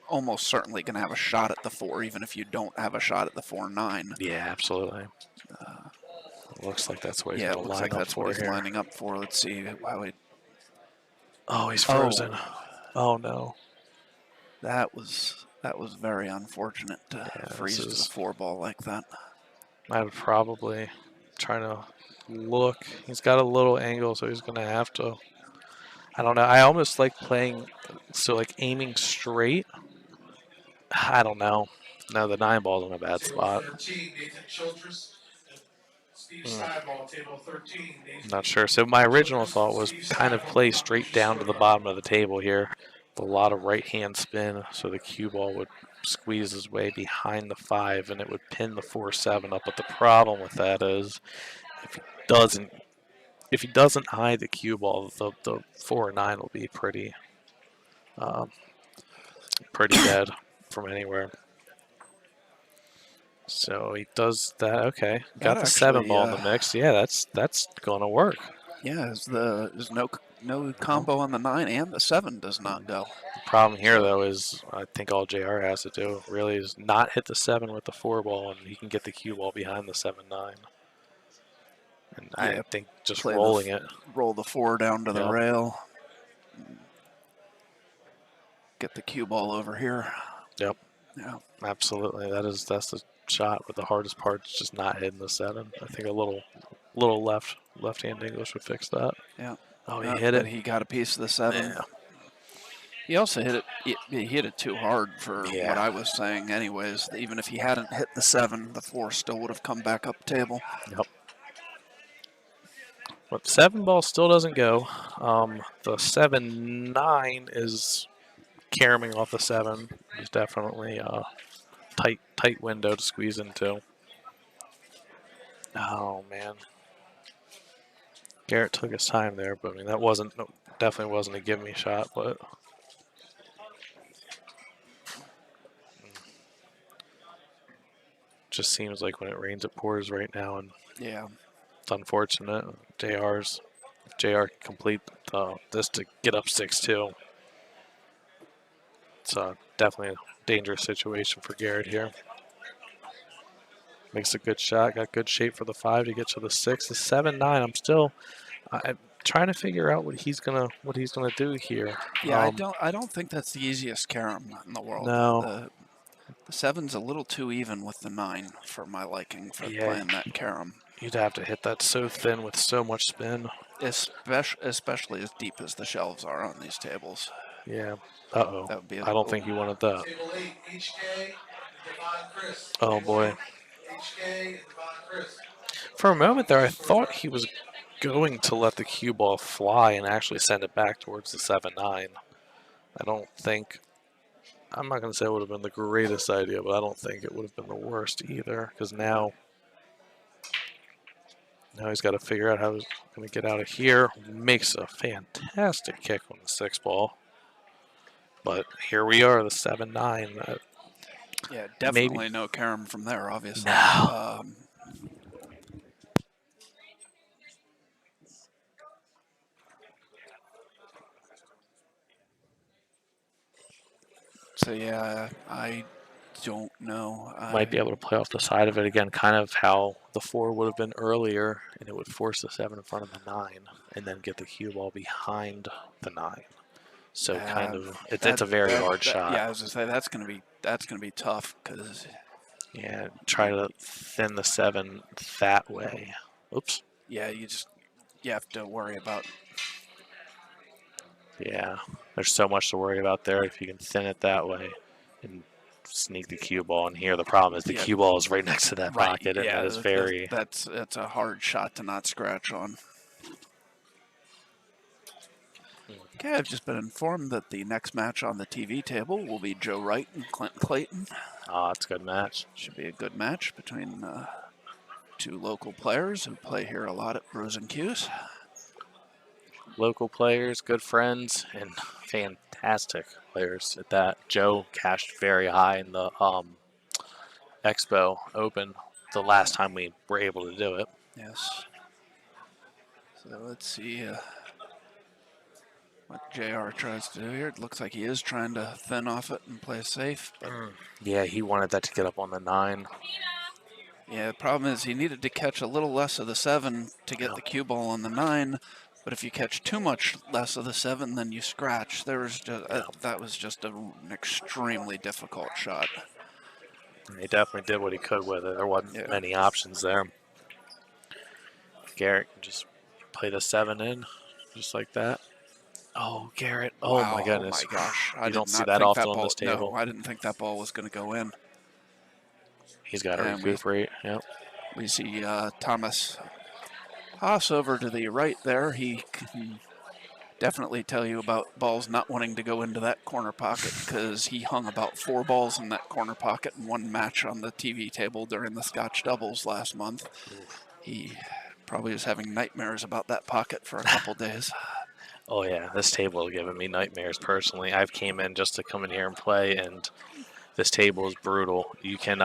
A: almost certainly going to have a shot at the 4, even if you don't have a shot at the 4-9.
B: yeah, absolutely. Looks like that's what he's
A: Yeah, it
B: going to
A: looks
B: line
A: like
B: up
A: that's
B: for
A: what he's
B: here.
A: lining up for. Let's see how he.
B: Oh, he's frozen. Oh no.
A: That was very unfortunate to
B: Yeah,
A: freeze to the 4 ball like that.
B: I would probably try to look. He's got a little angle, so he's going to have to. I don't know. I almost like playing, so like aiming straight. I don't know. No, the 9 ball's in a bad
C: Table
B: spot.
C: 13, Nathan Childress and Steve Steinball. Table 13, Nathan.
B: I'm not sure. So my original thought was
C: Steve
B: kind of
C: Steinball,
B: play straight down to the bottom of the table here. With a lot of right-hand spin, so the cue ball would squeeze his way behind the 5, and it would pin the 4-7 up. But the problem with that is, if he doesn't eye the cue ball, the 4-9 will be pretty dead from anywhere. So he does that. Okay, got
A: That
B: the 7
A: actually,
B: ball in the mix. Yeah, that's going to work.
A: Yeah, there's no combo on the 9, and the 7 does not go.
B: The problem here, though, is I think all JR has to do really is not hit the 7 with the 4 ball, and he can get the cue ball behind the 7-9. And I
A: Yeah,
B: think just
A: play
B: rolling it.
A: Roll the 4 down to the
B: Yep.
A: rail. Get the cue ball over here.
B: Yep.
A: Yeah.
B: Absolutely. That's the shot, but the hardest part is just not hitting the 7. I think a little left-hand English would fix that.
A: Yeah.
B: Oh, he hit
A: but
B: it.
A: he got a piece of the 7.
B: Yeah.
A: He also hit it. He hit it too hard for
B: Yeah.
A: what I was saying. Anyways, even if he hadn't hit the 7, the 4 still would have come back up table.
B: Yep. But the 7 ball still doesn't go. The 7-9 is caroming off the 7. It's definitely a tight window to squeeze into. Oh man, Garrett took his time there, but I mean that definitely wasn't a give me shot, but. Just seems like when it rains it pours right now, and
A: Yeah.
B: it's unfortunate. JR complete this to get up 6-2. It's definitely a dangerous situation for Garrett here. Makes a good shot, got good shape for the 5 to get to the 6. The 7-9, I'm trying to figure out what he's gonna do here.
A: Yeah, I don't think that's the easiest carom in the world.
B: No.
A: The 7's a little too even with the 9 for my liking for
B: Yeah.
A: playing that carom.
B: You'd have to hit that so thin with so much spin.
A: Especially as deep as the shelves are on these tables.
B: Yeah. Uh-oh.
A: That would be
B: I don't think he wanted that.
C: Table 8, HK and Devon Chris.
B: Oh,
C: Table
B: boy.
C: 8, HK and Devon Chris.
B: For a moment there, I thought he was going to let the cue ball fly and actually send it back towards the 7-9. I'm not going to say it would have been the greatest idea, but I don't think it would have been the worst either, because now he's got to figure out how he's going to get out of here. Makes a fantastic kick on the 6 ball. But here we are, the 7-9.
A: Yeah, definitely no carom from there, obviously.
B: No.
A: So yeah, I don't know.
B: Might be able to play off the side of it again, kind of how the 4 would have been earlier, and it would force the 7 in front of the 9, and then get the cue ball behind the 9. So kind of, it's a very hard shot.
A: Yeah, I was gonna say that's gonna be tough because.
B: Yeah, try to thin the 7 that way. Oops.
A: Yeah, you have to worry about.
B: Yeah, there's so much to worry about there if you can thin it that way and sneak the cue ball in here. The problem is the cue ball is right next to that pocket, and
A: yeah,
B: that is very.
A: that's a hard shot to not scratch on. Okay, I've just been informed that the next match on the TV table will be Joe Wright and Clinton Clayton.
B: It's a good match.
A: Should be a good match between two local players who play here a lot at Brews and Q's.
B: Local players, good friends, and fantastic players at that. Joe cashed very high in the Expo Open the last time we were able to do it.
A: Yes. So let's see what JR tries to do here. It looks like he is trying to thin off it and play safe. But
B: yeah, he wanted that to get up on the 9.
A: yeah, the problem is he needed to catch a little less of the 7 to get the cue ball on the 9. But if you catch too much less of the 7, then you scratch. There was just that was just an extremely difficult shot.
B: He definitely did what he could with it. There wasn't many options there. Garrett can just play the 7 in, just like that. Oh, Garrett. Oh,
A: Wow,
B: my goodness.
A: Oh, my gosh.
B: You don't see that often on this table.
A: No, I didn't think that ball was going to go in.
B: He's got to recuperate. Yep.
A: We see Thomas Haas over to the right there. He can definitely tell you about balls not wanting to go into that corner pocket because he hung about 4 balls in that corner pocket in one match on the TV table during the Scotch doubles last month. He probably was having nightmares about that pocket for a couple days.
B: Oh, yeah. This table is giving me nightmares personally. I've came in just to come in here and play, and this table is brutal. You can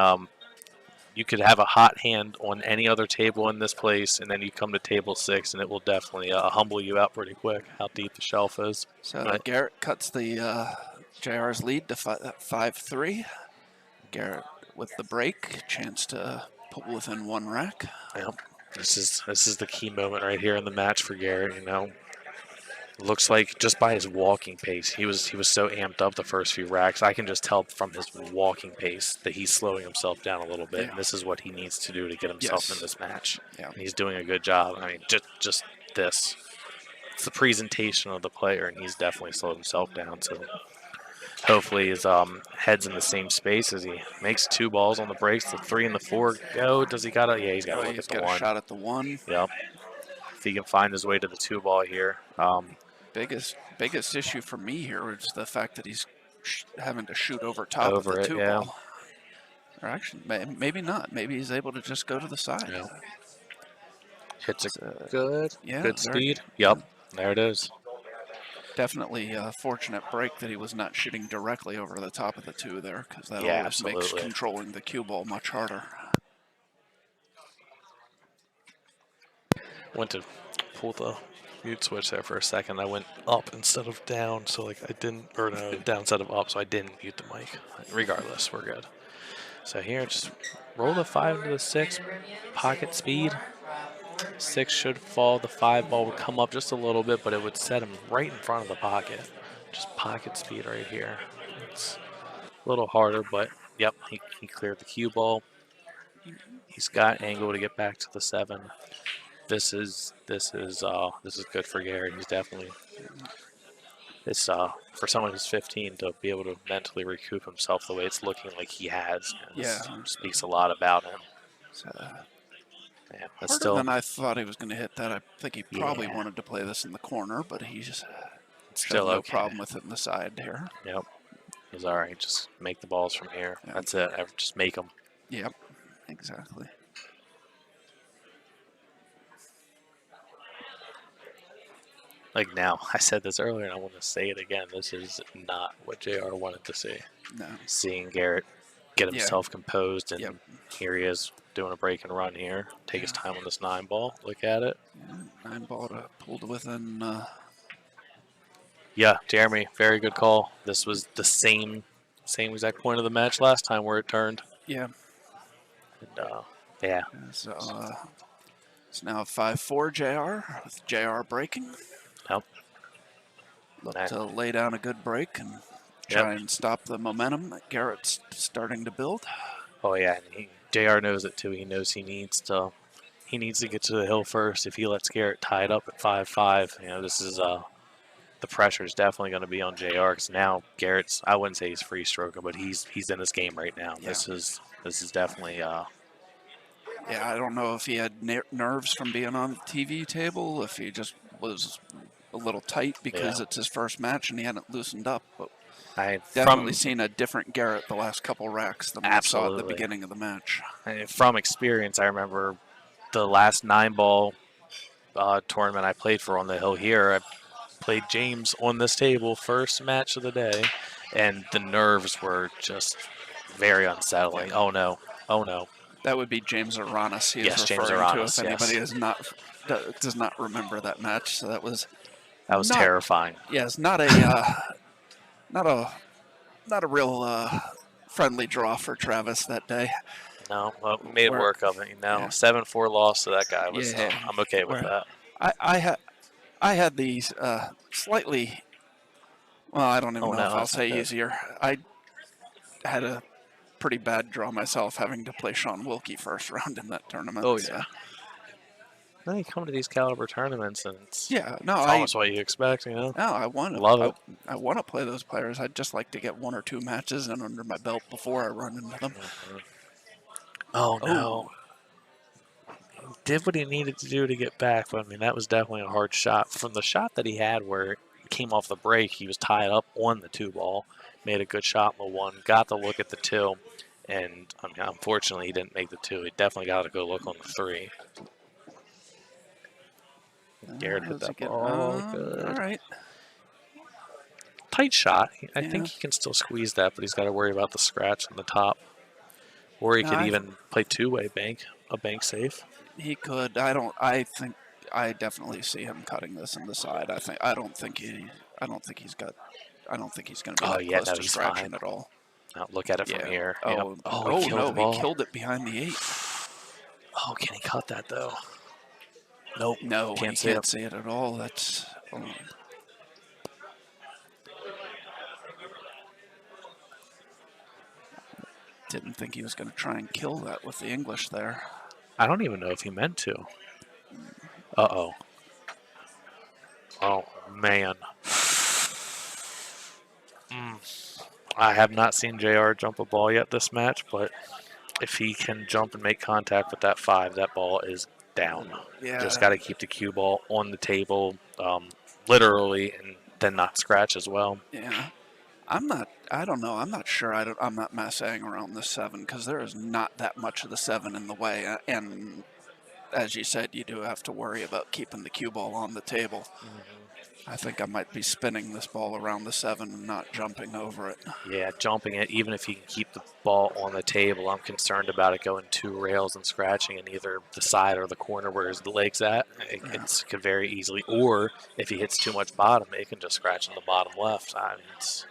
B: you could have a hot hand on any other table in this place, and then you come to table 6, and it will definitely humble you out pretty quick, how deep the shelf is.
A: So Garrett cuts the JR's lead to 5-3. Garrett with the break, chance to pull within 1 rack.
B: Yep. This is the key moment right here in the match for Garrett, you know. Looks like just by his walking pace, he was so amped up the first few racks. I can just tell from his walking pace that he's slowing himself down a little bit. Yeah. And this is what he needs to do to get himself in this match. Yeah. And he's doing a good job. I mean, just this. It's the presentation of the player, and he's definitely slowed himself down. So hopefully his head's in the same space as he makes 2 balls on the breaks. The 3 and the 4 go. Does he got to? Yeah, he's got to look at the 1.
A: A shot at the 1.
B: Yep. If he can find his way to the 2 ball here.
A: Biggest issue for me here is the fact that he's having to shoot over top of the 2 ball. Or actually, maybe not. Maybe he's able to just go to the side.
B: Yeah. Hits a good speed. Yep, there it is.
A: Definitely a fortunate break that he was not shooting directly over the top of the 2 there, because that always makes controlling the cue ball much harder.
B: Went to pull the mute switch there for a second. I went up instead of down, so like I didn't, or no, down instead of up, so I didn't mute the mic. Regardless, we're good. So here, just roll the 5 into the 6, pocket speed. 6 should fall. The 5 ball would come up just a little bit, but it would set him right in front of the pocket. Just pocket speed right here. It's a little harder, but yep, he cleared the cue ball. He's got angle to get back to the 7. This is good for Garrett. He's definitely for someone who's 15 to be able to mentally recoup himself the way it's looking like he has. Speaks a lot about him.
A: That's harder than I thought he was going to hit that. I think he probably wanted to play this in the corner, but he's still no problem with it in the side here.
B: Yep, he's all right. Just make the balls from here. Yep. That's it. Just make them.
A: Yep, exactly.
B: Like now, I said this earlier, and I want to say it again. This is not what JR wanted to see.
A: No.
B: Seeing Garrett get himself composed, and here he is doing a break and run here. Take his time on this 9 ball. Look at it.
A: 9 ball to pull to within.
B: Yeah, Jeremy, very good call. This was the same exact point of the match last time where it turned.
A: Yeah.
B: And,
A: So it's now 5-4 JR with JR breaking.
B: Yep.
A: Look to lay down a good break and try and stop the momentum that Garrett's starting to build.
B: Oh yeah, and JR knows it too. He knows he needs to get to the hill first. If he lets Garrett tie it up at 5-5, you know, this is the pressure is definitely going to be on JR because now Garrett's, I wouldn't say he's free stroking, but he's in this game right now.
A: Yeah.
B: This is definitely
A: Yeah, I don't know if he had nerves from being on the TV table, if he just was a little tight because
B: Yeah.
A: it's his first match and he hadn't loosened up. But
B: I
A: definitely seen a different Garrett the last couple racks than we saw at the
B: Absolutely.
A: beginning of the match.
B: from experience, I remember the last 9-ball tournament I played for on the hill here. I played James on this table first match of the day, and the nerves were just very unsettling.
A: Yeah.
B: Oh no, oh no.
A: That would be James Aranis he is
B: Yes, James
A: referring to
B: Aranis,
A: if anybody
B: yes.
A: does not remember that match. So that was
B: That was
A: not,
B: terrifying.
A: yes, not a not a not a real friendly draw for Travis that day.
B: No, well, we made
A: Where-
B: work of it.
A: Yeah.
B: 7-4 loss to that guy was.
A: Yeah.
B: I'm okay with
A: Where-
B: that.
A: I had these slightly, well, I don't even
B: Oh,
A: know
B: no,
A: if I'll
B: that's not
A: say
B: good.
A: easier. I had a pretty bad draw myself having to play Sean Wilkie first round in that tournament.
B: Oh,
A: so.
B: yeah. Then you come to these caliber tournaments, and it's almost what you expect,
A: No, I want
B: Love it.
A: I want to play those players. I'd just like to get 1 or 2 matches in under my belt before I run into them.
B: Oh,
A: Oh.
B: no. Did what he needed to do to get back, but I mean, that was definitely a hard shot. From the shot that he had where it came off the break, he was tied up on the 2-ball, made a good shot in the 1, got the look at the 2, and I mean, unfortunately, he didn't make the 2. He definitely got a good look on the 3. Garrett hit that ball good.
A: All right.
B: Tight shot. I
A: Yeah.
B: think he can still squeeze that, but he's got to worry about the scratch on the top. Or he
A: No,
B: could even play two-way bank, a bank safe.
A: He could. I think. I definitely see him cutting this in the side. I don't think he's going to be
B: Oh,
A: that
B: yeah,
A: close
B: no,
A: to
B: he's
A: scratching
B: fine.
A: at all.
B: Now look at it from
A: Yeah.
B: here.
A: Oh,
B: Yep. Oh, he killed
A: no,
B: the ball.
A: he killed it behind the 8.
B: Oh, can he cut that, though? Nope.
A: No,
B: Can't
A: he
B: see
A: can't
B: it.
A: see it at all. That's. Didn't think he was going to try and kill that with the English there.
B: I don't even know if he meant to. Uh-oh. Oh, man. I have not seen JR jump a ball yet this match, but if he can jump and make contact with that 5, that ball is down.
A: Yeah.
B: Just got to keep the cue ball on the table, literally, and then not scratch as well.
A: Yeah. I don't know. I'm not sure. I'm not massing around the 7 because there is not that much of the 7 in the way. And as you said, you do have to worry about keeping the cue ball on the table. I think I might be spinning this ball around the 7 and not jumping over it.
B: Yeah, jumping it, even if he can keep the ball on the table, I'm concerned about it going 2 rails and scratching in either the side or the corner where his leg's at. It could very easily, or if he hits too much bottom, it can just scratch in the bottom left. I mean, it's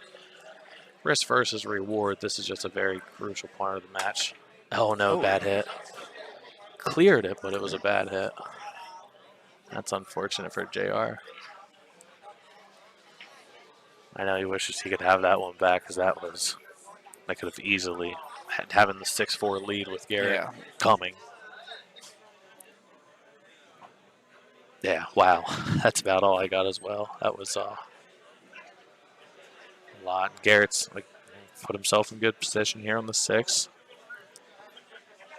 B: risk versus reward. This is just a very crucial part of the match. Oh, no, bad hit. Cleared it, but it was a bad hit. That's unfortunate for JR. I know he wishes he could have that one back because that could have easily having the 6-4 lead with Garrett coming. Yeah, wow. That's about all I got as well. That was a lot. Garrett's put himself in good position here on the 6.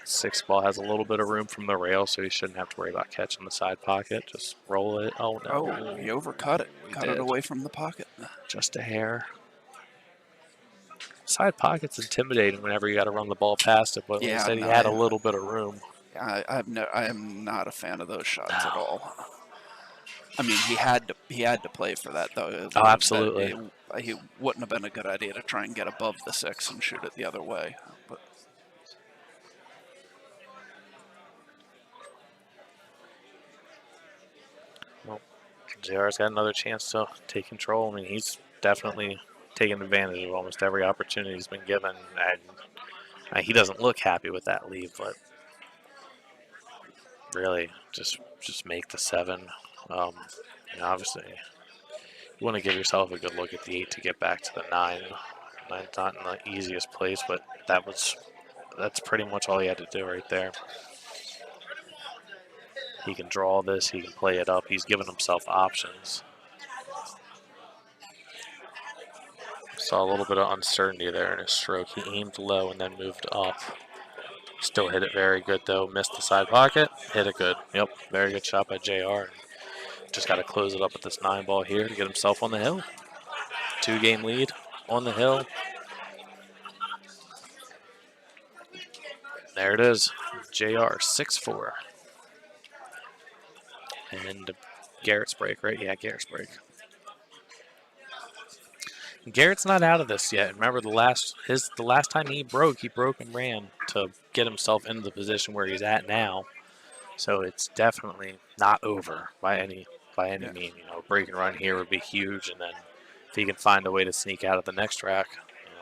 B: 6 ball has a little bit of room from the rail, so he shouldn't have to worry about catching the side pocket. Just roll it. Oh, no.
A: Oh, he overcut it. Cut it away from the pocket.
B: Just a hair. Side pocket's intimidating whenever you got to run the ball past it, but instead he had a little bit of room.
A: I am not a fan of those shots at all. I mean, he had to play for that though.
B: Oh, absolutely.
A: He wouldn't have been a good idea to try and get above the 6 and shoot it the other way. But
B: well, JR's got another chance to take control. I mean, he's definitely taking advantage of almost every opportunity he's been given, and he doesn't look happy with that lead, but really just make the 7. Obviously, you want to give yourself a good look at the 8 to get back to the 9. 9's not in the easiest place, but that's pretty much all he had to do right there. He can draw this, he can play it up, he's given himself options. Saw a little bit of uncertainty there in his stroke. He aimed low and then moved up. Still hit it very good, though. Missed the side pocket. Hit it good. Yep, very good shot by JR. Just got to close it up with this 9-ball here to get himself on the hill. 2-game lead on the hill. There it is. JR 6-4. And Garrett's break, right? Yeah, Garrett's break. Garrett's not out of this yet. Remember the last time he broke and ran to get himself into the position where he's at now. So it's definitely not over by any mean. You know, break and run here would be huge, and then if he can find a way to sneak out of the next track, you know,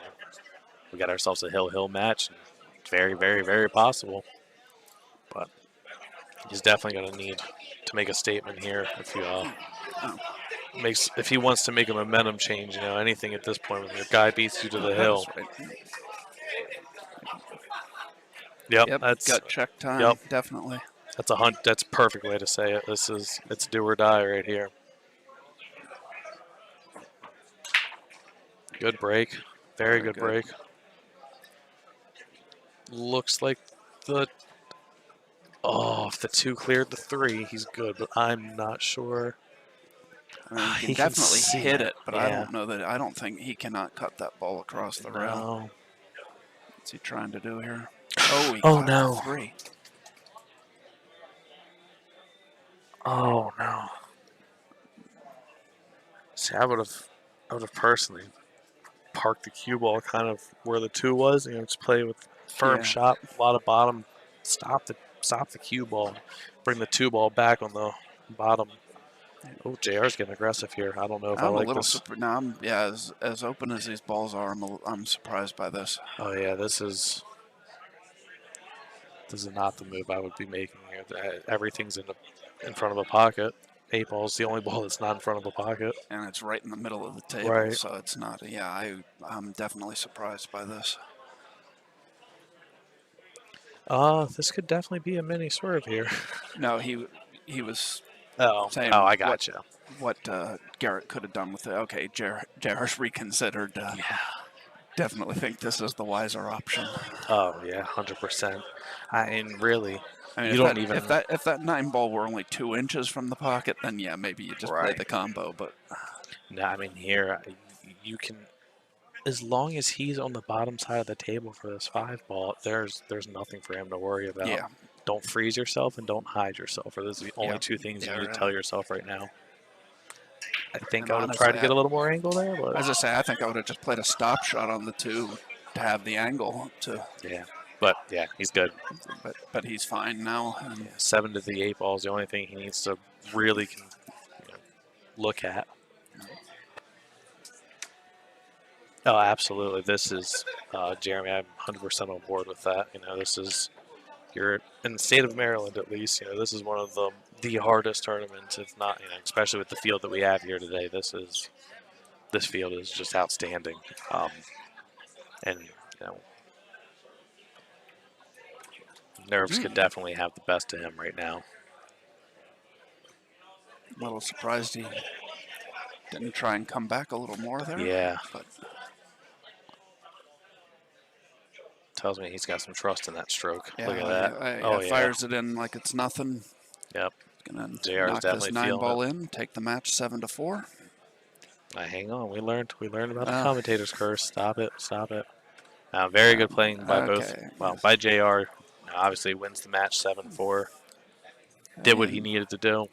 B: we got ourselves a hill match. And it's very, very, very possible. But he's definitely going to need to make a statement here if he wants to make a momentum change. You know, anything at this point when your guy beats you to the hill.
A: Right.
B: Yep,
A: that's gut check time.
B: Yep.
A: Definitely.
B: That's a hunt. That's a perfect way to say it. It's do or die right here. Good break. Very good break. Looks like if the 2 cleared the 3, he's good, but I'm not sure.
A: I mean, he can definitely hit it, but yeah. I don't think he cannot cut that ball across the rail. What's he trying to do here? Oh, he caught
B: no.
A: 3.
B: Oh no. See, I would have personally parked the cue ball kind of where the 2 was, you know, just play with firm shot, a lot of bottom, stop the cue ball, bring the 2 ball back on the bottom. Oh, JR's getting aggressive here. I don't know if I like this.
A: As open as these balls are, I'm surprised by this.
B: Oh yeah, this is not the move I would be making here. Everything's in front of a pocket. 8 ball's the only ball that's not in front of a pocket.
A: And it's right in the middle of the table,
B: right.
A: So it's not. Yeah, I'm definitely surprised by this.
B: This could definitely be a mini swerve here.
A: No, he was saying
B: I got you.
A: What Garrett could have done with it. Okay, JR's reconsidered. Definitely think this is the wiser option.
B: Oh yeah, 100%. Really.
A: I mean, if that 9 ball were only 2 inches from the pocket, then yeah, maybe you just play the combo. But
B: no, I mean here you can, as long as he's on the bottom side of the table for this 5 ball, there's nothing for him to worry about.
A: Yeah.
B: Don't freeze yourself and don't hide yourself. Or those are the only 2 things you need to tell yourself right now. I think I would have tried to get a little more angle there. But
A: as I say, I think I would have just played a stop shot on the 2 to have the angle to.
B: Yeah. But yeah, he's good.
A: But he's fine now.
B: 7 to the 8 ball is the only thing he needs to really look at. Oh, absolutely. This is Jeremy. I'm 100% on board with that. You know, you're in the state of Maryland at least. You know, this is one of the hardest tournaments, if not, you know, especially with the field that we have here today. This field is just outstanding, and you know. Nerves could definitely have the best of him right now.
A: A little surprised he didn't try and come back a little more there.
B: Yeah.
A: But
B: tells me he's got some trust in that stroke.
A: Yeah,
B: look at that.
A: Fires it in like it's nothing.
B: Yep.
A: Gonna
B: JR's
A: knock
B: definitely
A: this 9 ball in, take the match 7-4.
B: Hang on. We learned about the commentator's curse. Stop it. Very good playing by both. Well, by JR. Obviously wins the match 7-4. Did what he needed to do.